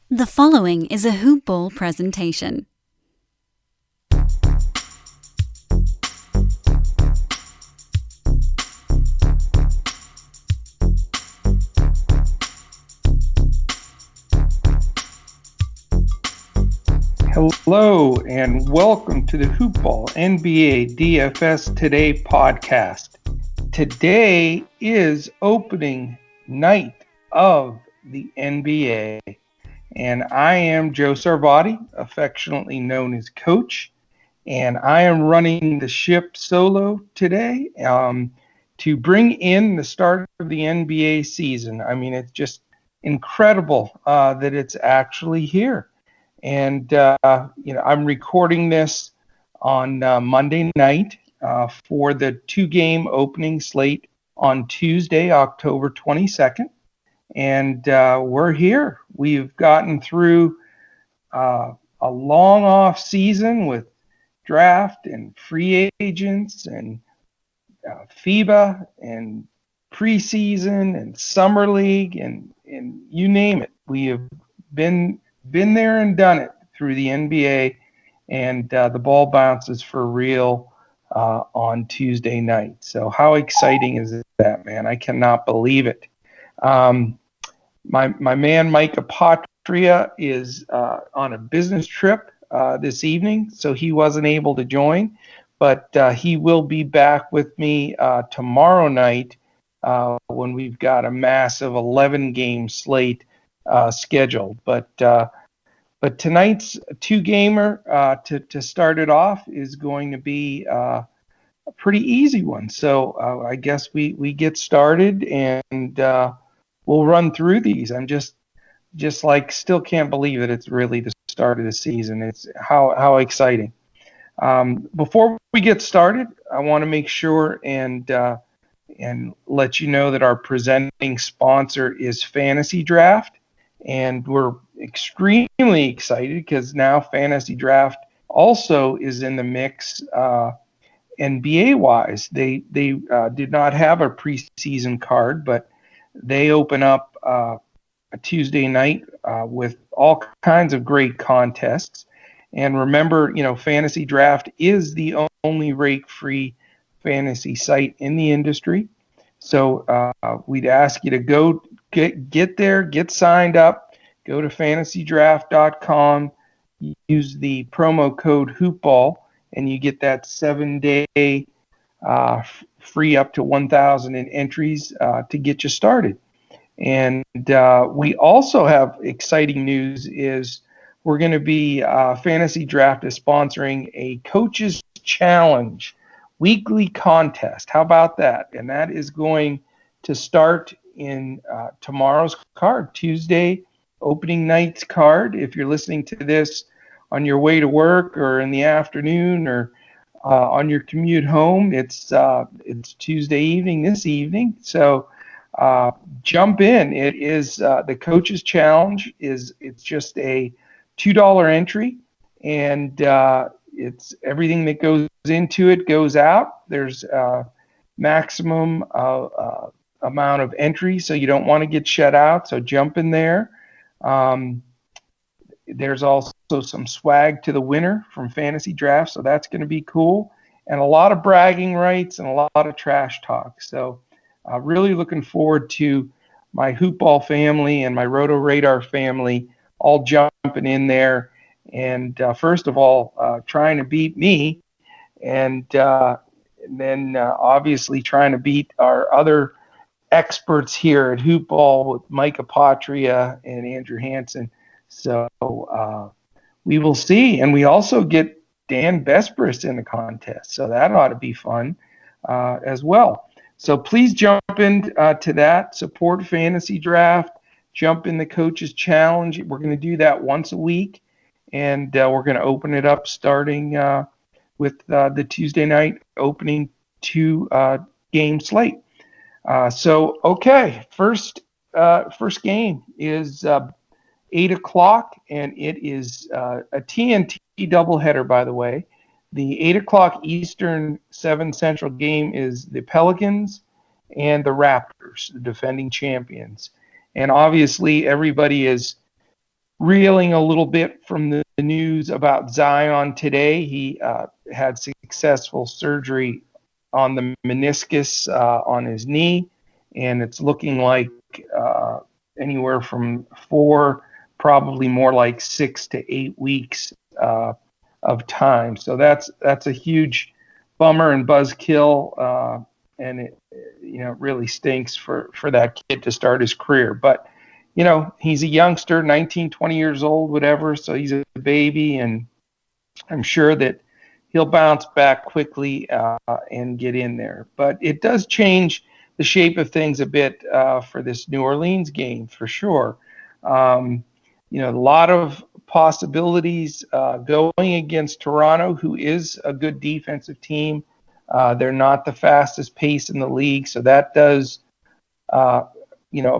The following is a Hoop Ball presentation. Hello and welcome to the Hoop Ball NBA DFS Today podcast. Today is opening night of the NBA, and I am Joe Sarvati, affectionately known as Coach, and I am running the ship solo today to bring in the start of the NBA season. I mean, it's just incredible that it's actually here. And, I'm recording this on Monday night for the two-game opening slate on Tuesday, October 22nd. And we're here. We've gotten through a long off season with draft and free agents and FIBA and preseason and summer league and you name it. We have been there and done it through the NBA, and the ball bounces for real on Tuesday night. So how exciting is that, man? I cannot believe it. My man Mike Apotria is on a business trip this evening, so he wasn't able to join, but he will be back with me tomorrow night when we've got a massive 11-game slate scheduled. But tonight's two-gamer to start it off is going to be a pretty easy one. So I guess we get started and we'll run through these. I'm just like still can't believe that it's really the start of the season. It's how exciting. Before we get started, I want to make sure and let you know that our presenting sponsor is Fantasy Draft. And we're extremely excited because now Fantasy Draft also is in the mix NBA-wise. They did not have a preseason card, but they open up a Tuesday night with all kinds of great contests. And remember, Fantasy Draft is the only rake-free fantasy site in the industry. So we'd ask you to go get there, get signed up, go to fantasydraft.com, use the promo code HoopBall, and you get that 7-day free up to 1,000 in entries to get you started. And we also have exciting news is we're going to be Fantasy Draft is sponsoring a Coaches Challenge weekly contest. How about that? And that is going to start in tomorrow's card, Tuesday opening night's card. If you're listening to this on your way to work or in the afternoon or on your commute home, it's Tuesday evening this evening. So jump in. It is the Coaches Challenge. It's just a $2 entry, and it's everything that goes into it goes out. There's maximum amount of entries, so you don't want to get shut out. So jump in there. There's also some swag to the winner from Fantasy Draft, so that's going to be cool. And a lot of bragging rights and a lot of trash talk. So really looking forward to my Hoop Ball family and my Roto Radar family all jumping in there. And first of all, trying to beat me, and then obviously trying to beat our other experts here at Hoop Ball with Mike Apotria and Andrew Hansen. So we will see. And we also get Dan Besbris in the contest, so that ought to be fun as well. So please jump in to that. Support Fantasy Draft. Jump in the Coaches Challenge. We're going to do that once a week, and we're going to open it up starting with the Tuesday night opening two-game slate. So, okay, first game is 8 o'clock, and it is a TNT doubleheader, by the way. The 8 o'clock Eastern, 7 Central game is the Pelicans and the Raptors, the defending champions. And obviously everybody is reeling a little bit from the news about Zion today. He had successful surgery on the meniscus on his knee, and it's looking like anywhere from 4, probably more like 6 to 8 weeks of time. So that's a huge bummer and buzzkill, and it really stinks for that kid to start his career. But he's a youngster, 19, 20 years old, whatever. So he's a baby, and I'm sure that he'll bounce back quickly and get in there. But it does change the shape of things a bit for this New Orleans game, for sure. A lot of possibilities going against Toronto, who is a good defensive team. They're not the fastest pace in the league, so that does, a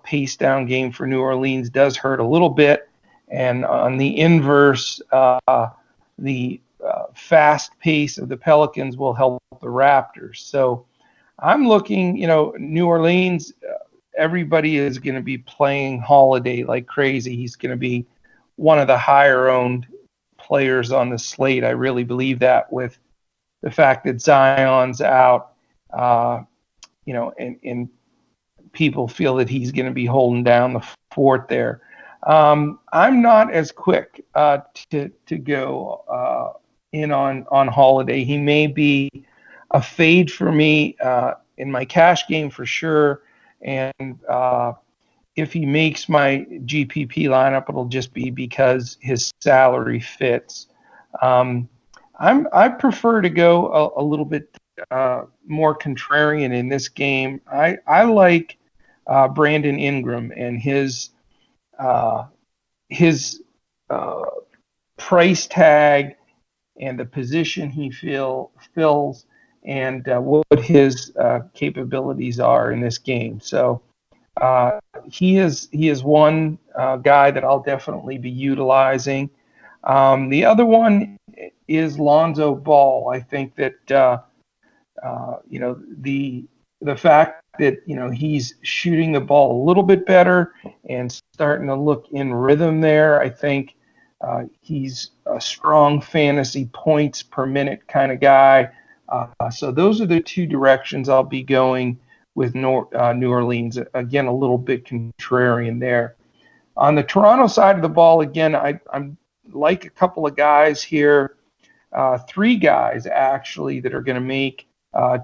pace down game for New Orleans does hurt a little bit. And on the inverse, the fast pace of the Pelicans will help the Raptors. So I'm looking, New Orleans, everybody is going to be playing Holiday like crazy. He's going to be one of the higher owned players on the slate. I really believe that, with the fact that Zion's out, and people feel that he's going to be holding down the fort there. I'm not as quick to go in on Holiday. He may be a fade for me in my cash game for sure, and if he makes my GPP lineup, it'll just be because his salary fits. I prefer to go a little bit more contrarian in this game. I like Brandon Ingram and his price tag and the position he fills, and what his capabilities are in this game. So he is one guy that I'll definitely be utilizing. The other one is Lonzo Ball. I think that the fact that he's shooting the ball a little bit better and starting to look in rhythm there. I think he's a strong fantasy points per minute kind of guy. So those are the two directions I'll be going with New Orleans. Again, a little bit contrarian there. On the Toronto side of the ball, again, I'm like a couple of guys here, 3 guys actually that are going to make.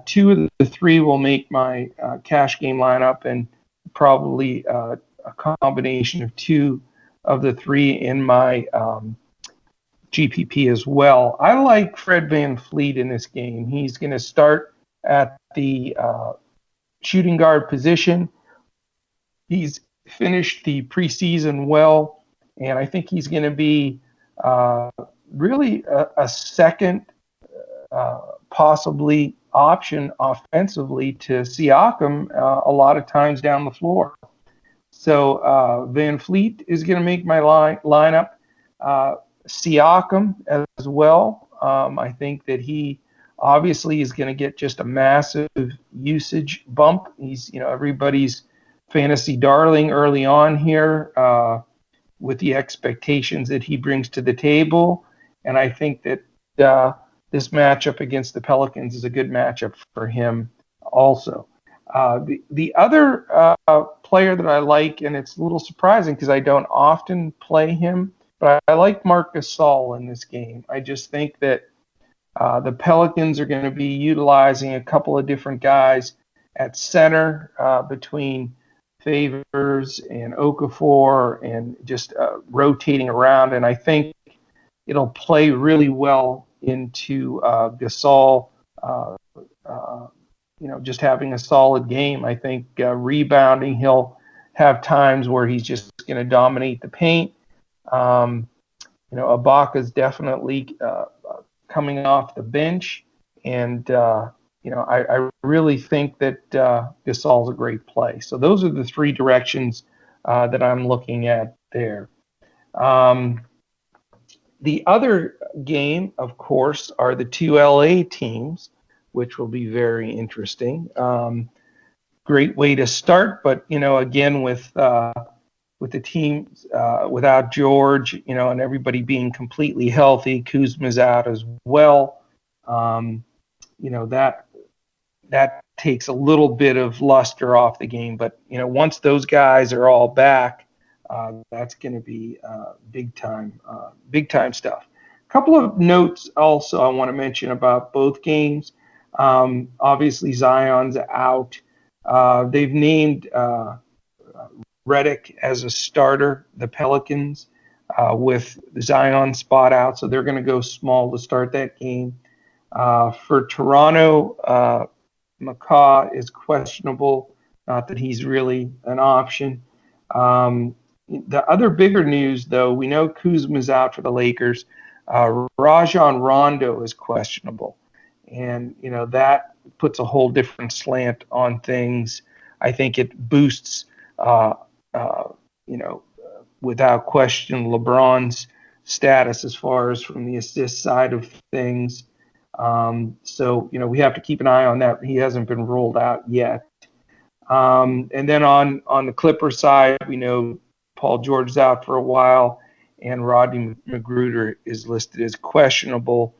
2 of the 3 will make my cash game lineup, and probably a combination of 2 of the 3 in my GPP as well. I like Fred VanVleet in this game. He's going to start at the shooting guard position. He's finished the preseason well, and I think he's going to be really a second, possibly option offensively to Siakam a lot of times down the floor. So VanVleet is going to make my lineup. Siakam as well. I think that he obviously is going to get just a massive usage bump. He's everybody's fantasy darling early on here, with the expectations that he brings to the table. And I think that this matchup against the Pelicans is a good matchup for him also. The other player that I like, and it's a little surprising because I don't often play him, but I like Marc Gasol in this game. I just think that the Pelicans are going to be utilizing a couple of different guys at center between Favors and Okafor, and just rotating around. And I think it'll play really well into Gasol, just having a solid game. I think rebounding, he'll have times where he's just going to dominate the paint. Ibaka's definitely coming off the bench, and I really think that Gasol's a great play. So those are the 3 directions that I'm looking at there. The other game, of course, are the 2 LA teams, which will be very interesting. Great way to start, but again, with with the team without George, and everybody being completely healthy. Kuzma's out as well. That takes a little bit of luster off the game. But once those guys are all back, that's going to be big time stuff. A couple of notes also I want to mention about both games. Obviously Zion's out. They've named Redick as a starter, the Pelicans, with Zion spot out, so they're going to go small to start that game. For Toronto, McCaw is questionable, not that he's really an option. The other bigger news, though, we know Kuzma's out for the Lakers. Rajon Rondo is questionable, and that puts a whole different slant on things. I think it boosts, without question, LeBron's status as far as from the assist side of things. So we have to keep an eye on that. He hasn't been ruled out yet. And then on the Clippers side, we know Paul George's out for a while, and Rodney McGruder is listed as questionable.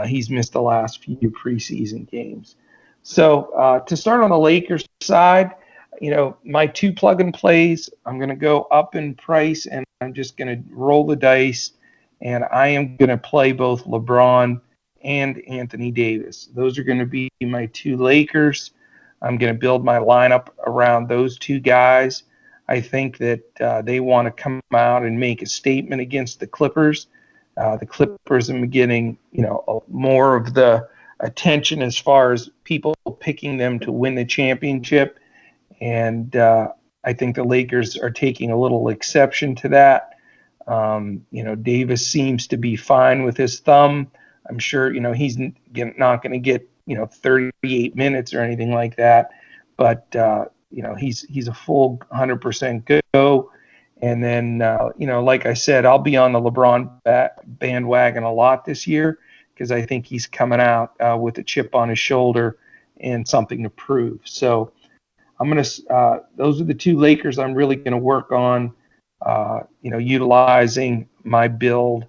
He's missed the last few preseason games. So to start on the Lakers side, my two plug-and plays, I'm going to go up in price, and I'm just going to roll the dice, and I am going to play both LeBron and Anthony Davis. Those are going to be my two Lakers. I'm going to build my lineup around those two guys. I think that they want to come out and make a statement against the Clippers. The Clippers are getting, more of the attention as far as people picking them to win the championship. And I think the Lakers are taking a little exception to that. Davis seems to be fine with his thumb. I'm sure, he's not going to get, 38 minutes or anything like that. But, he's a full 100% go. And then, like I said, I'll be on the LeBron bandwagon a lot this year because I think he's coming out with a chip on his shoulder and something to prove. So I'm going to those are the two Lakers I'm really going to work on, utilizing my build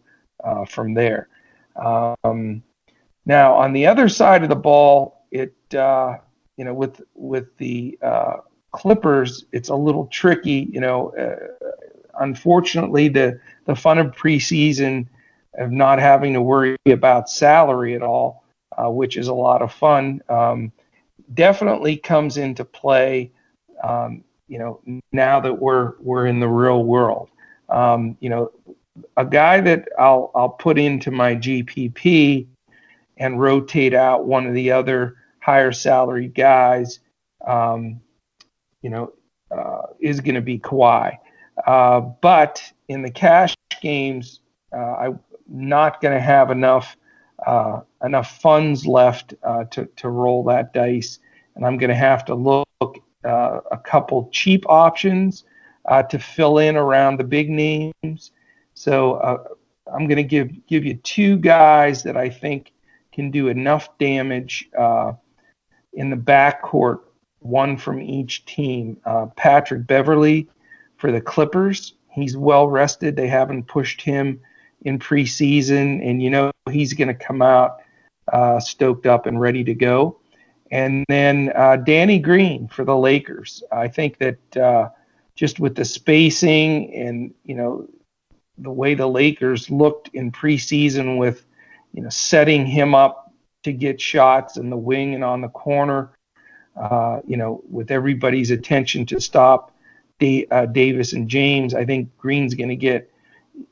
from there. Now, on the other side of the ball, with the Clippers, it's a little tricky. Unfortunately, the fun of preseason of not having to worry about salary at all, which is a lot of fun, definitely comes into play. Now that we're in the real world, a guy that I'll put into my GPP and rotate out one of the other higher salary guys, is going to be Kawhi. But in the cash games, I'm not going to have enough funds left to roll that dice, and I'm going to have to look a couple cheap options to fill in around the big names. So I'm going to give you two guys that I think can do enough damage in the backcourt, one from each team. Patrick Beverley for the Clippers. He's well rested. They haven't pushed him in preseason, and he's going to come out stoked up and ready to go. And then Danny Green for the Lakers. I think that just with the spacing and the way the Lakers looked in preseason with setting him up to get shots in the wing and on the corner, with everybody's attention to stop Davis and James, I think Green's going to get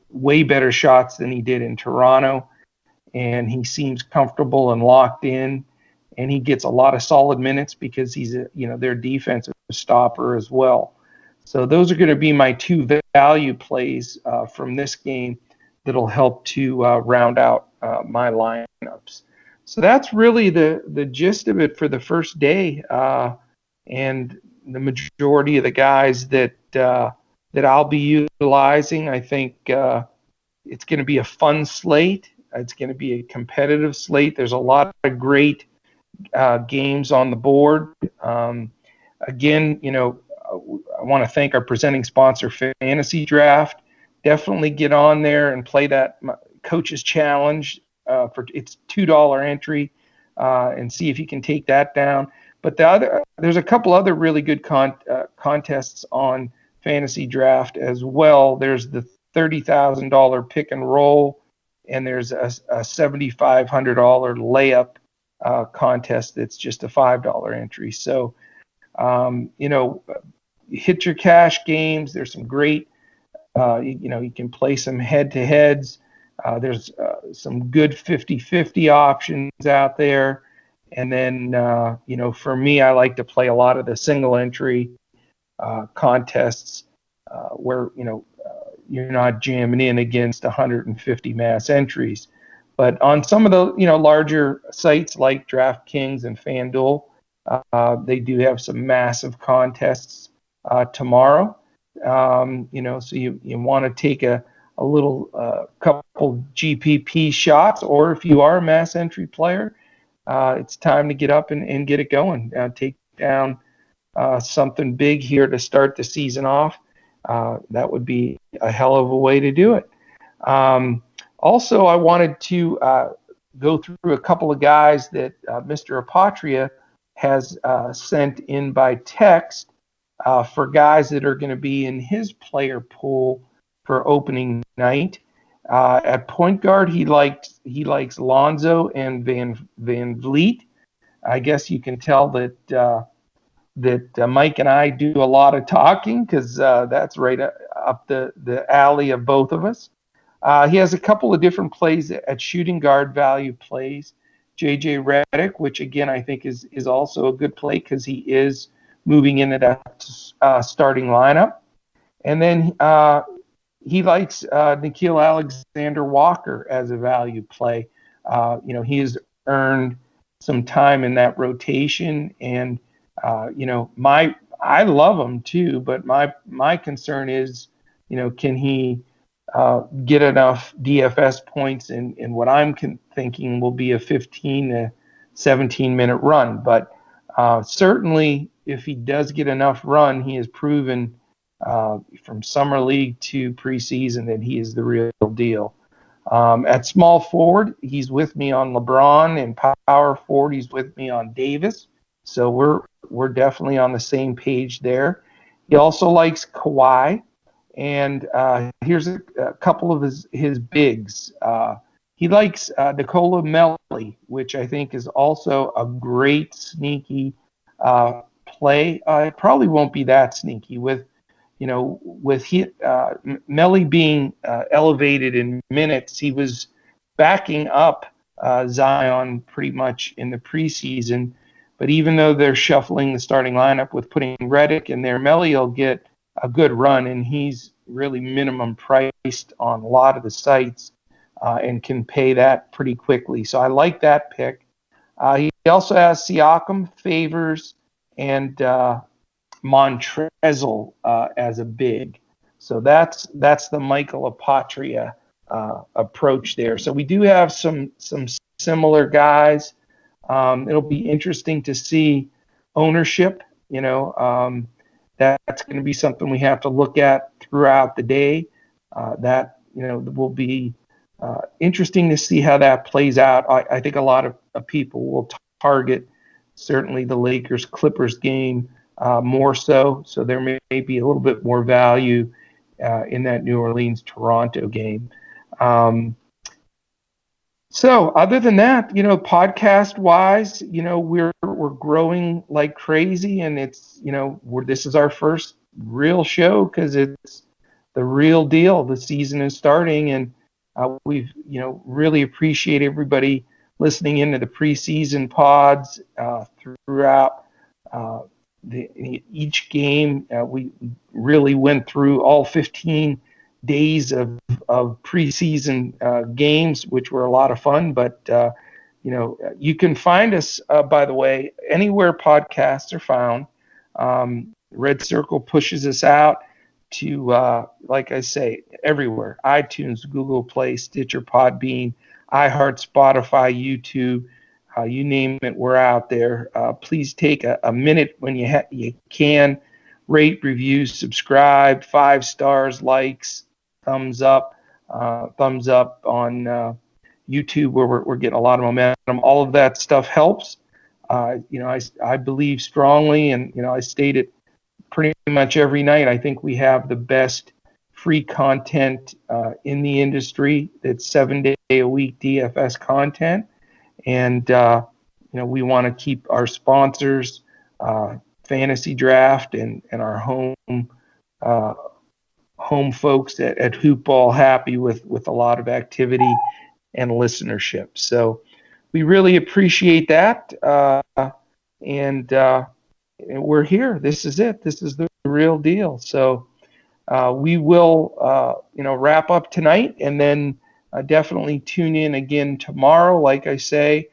way better shots than he did in Toronto, and he seems comfortable and locked in, and he gets a lot of solid minutes because he's their defensive stopper as well. So those are going to be my two value plays from this game that'll help to round out my lineups. So that's really the gist of it for the first day, and the majority of the guys that I'll be utilizing. I think it's going to be a fun slate. It's going to be a competitive slate. There's a lot of great games on the board. Again, I want to thank our presenting sponsor, Fantasy Draft. Definitely get on there and play that Coach's Challenge. For it's $2 entry, and see if you can take that down. But there's a couple other really good contests on Fantasy Draft as well. There's the $30,000 pick and roll, and there's a $7,500 layup contest that's just a $5 entry. So, hit your cash games. There's some great, you can play some head-to-heads. There's some good 50-50 options out there. And then, for me, I like to play a lot of the single entry contests where, you're not jamming in against 150 mass entries. But on some of the, larger sites like DraftKings and FanDuel, they do have some massive contests tomorrow. So you want to take a little couple GPP shots, or if you are a mass entry player, it's time to get up and get it going. Take down something big here to start the season off. That would be a hell of a way to do it. Also, I wanted to go through a couple of guys that Mr. Apatria has sent in by text for guys that are going to be in his player pool for opening night. At point guard, he likes Lonzo and Van Vliet. I guess you can tell that Mike and I do a lot of talking, because that's right up the alley of both of us. He has a couple of different plays at shooting guard value plays. J.J. Redick, which again I think is also a good play because he is moving into that starting lineup. And then he likes Nickeil Alexander-Walker as a value play. He has earned some time in that rotation, and I love him too, but my concern is, can he get enough DFS points in what I'm thinking will be a 15 to 17 minute run. But certainly if he does get enough run, he has proven from summer league to preseason that he is the real deal. At small forward, he's with me on LeBron, and power forward, he's with me on Davis. So we're definitely on the same page there. He also likes Kawhi, and here's a couple of his bigs. He likes Nikola Melli, which I think is also a great sneaky play. It probably won't be that sneaky with Melli being elevated in minutes. He was backing up Zion pretty much in the preseason. But even though they're shuffling the starting lineup with putting Redick in there, Melli will get a good run, and he's really minimum priced on a lot of the sites and can pay that pretty quickly. So I like that pick. He also has Siakam, Favors, and Montrezl as a big. So that's the Michael Apatria approach there. So we do have some similar guys. It'll be interesting to see ownership. That's going to be something we have to look at throughout the day. That will be interesting to see how that plays out. I think a lot of people will target certainly the Lakers-Clippers game more so. So there may be a little bit more value in that New Orleans-Toronto game. So other than that, podcast wise, we're growing like crazy, and it's, this is our first real show because it's the real deal. The season is starting, and we've, really appreciate everybody listening into the preseason pods throughout each game. We really went through all 15 days of preseason games, which were a lot of fun. But you can find us, by the way, anywhere podcasts are found. Red Circle pushes us out to, like I say, everywhere: iTunes, Google Play, Stitcher, Podbean, iHeart, Spotify, YouTube. You name it, we're out there. Please take a minute when you can. rate, review, subscribe, 5 stars, likes, thumbs up on YouTube, where we're getting a lot of momentum. All of that stuff helps. I believe strongly, and I state it pretty much every night. I think we have the best free content in the industry. It's 7-day-a-week DFS content, and we want to keep our sponsors, Fantasy Draft, and our home folks at Hoopball happy with a lot of activity and listenership. So we really appreciate that, and we're here. This is it. This is the real deal. So we will, wrap up tonight, and then definitely tune in again tomorrow. Like I say,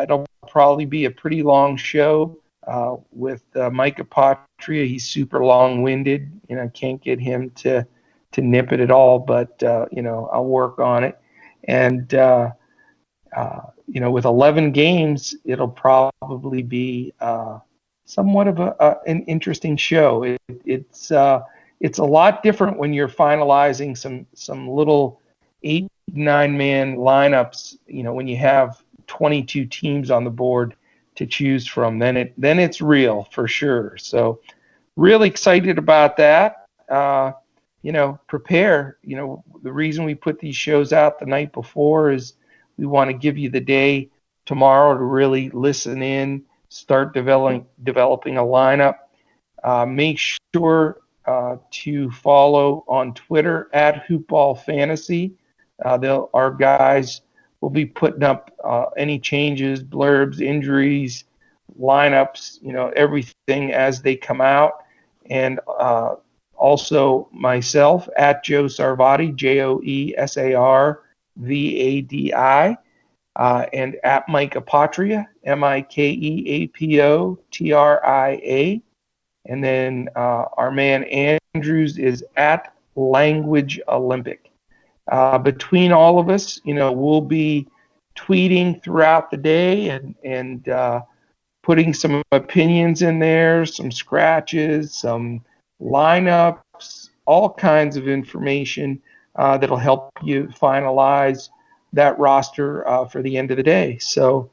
it'll probably be a pretty long show with Mike Apotria. He's super long-winded. I can't get him to nip it at all, but I'll work on it. And with 11 games, it'll probably be somewhat of an interesting show. It's a lot different when you're finalizing some little 8-9-man lineups. When you have 22 teams on the board to choose from, then it's real for sure. So really excited about that. Prepare. The reason we put these shows out the night before is we want to give you the day tomorrow to really listen in, start developing a lineup. Make sure to follow on Twitter at Hoopball Fantasy. Our guys will be putting up any changes, blurbs, injuries, lineups, everything as they come out. And also myself at Joe Sarvadi, JoeSarvadi, and at Mike Apotria, MikeApotria. And then our man Andrews is at Language Olympic. Between all of us, we'll be tweeting throughout the day and putting some opinions in there, some scratches, some lineups, all kinds of information that'll help you finalize that roster for the end of the day. So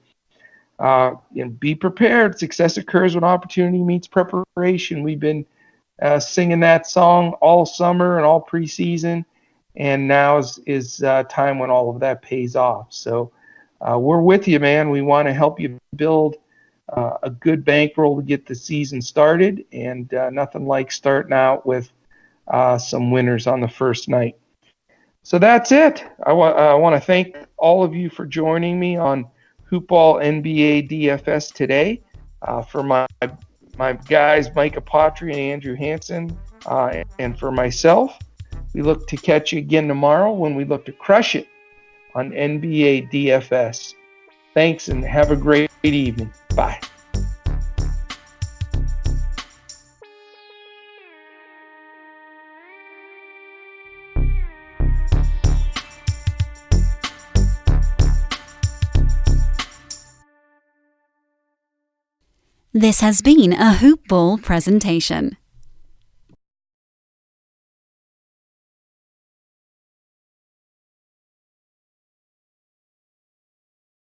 be prepared. Success occurs when opportunity meets preparation. We've been singing that song all summer and all preseason, and now is time when all of that pays off. So we're with you, man. We want to help you build a good bankroll to get the season started, and nothing like starting out with some winners on the first night. So that's it. I want to thank all of you for joining me on Hoopball NBA DFS today. For my guys, Mike Apotria and Andrew Hansen, and for myself, we look to catch you again tomorrow when we look to crush it on NBA DFS. Thanks, and have a great evening. Bye. This has been a Hoopball presentation.